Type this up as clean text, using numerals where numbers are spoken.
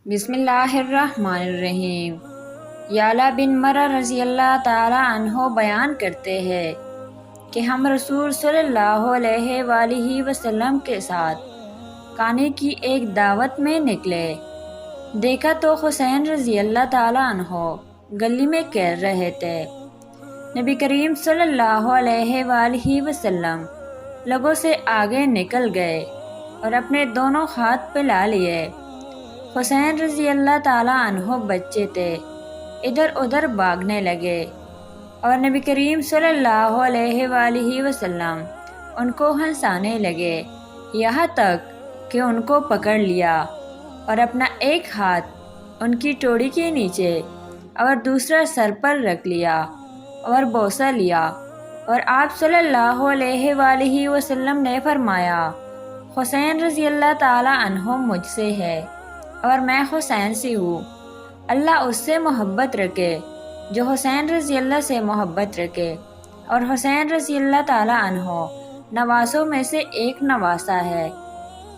بسم اللہ الرحمن الرحیم۔ یعلا بن مرہ رضی اللہ تعالی عنہ بیان کرتے ہیں کہ ہم رسول صلی اللہ علیہ وآلہ وسلم کے ساتھ کھانے کی ایک دعوت میں نکلے۔ دیکھا تو حسین رضی اللہ تعالی عنہ گلی میں کھیل رہے تھے۔ نبی کریم صلی اللہ علیہ وآلہ وسلم لوگوں سے آگے نکل گئے اور اپنے دونوں ہاتھ پھیلا لیے۔ حسین رضی اللہ تعالیٰ عنہ بچے تھے، ادھر ادھر بھاگنے لگے اور نبی کریم صلی اللہ علیہ وآلہ وسلم ان کو ہنسانے لگے، یہاں تک کہ ان کو پکڑ لیا اور اپنا ایک ہاتھ ان کی ٹوڑی کے نیچے اور دوسرا سر پر رکھ لیا اور بوسہ لیا، اور آپ صلی اللہ علیہ وآلہ وسلم نے فرمایا، حسین رضی اللہ تعالیٰ عنہ مجھ سے ہے اور میں حسین سے ہوں، اللہ اس سے محبت رکھے جو حسین رضی اللہ سے محبت رکھے، اور حسین رضی اللہ تعالیٰ عنہ نواسوں میں سے ایک نواسہ ہے۔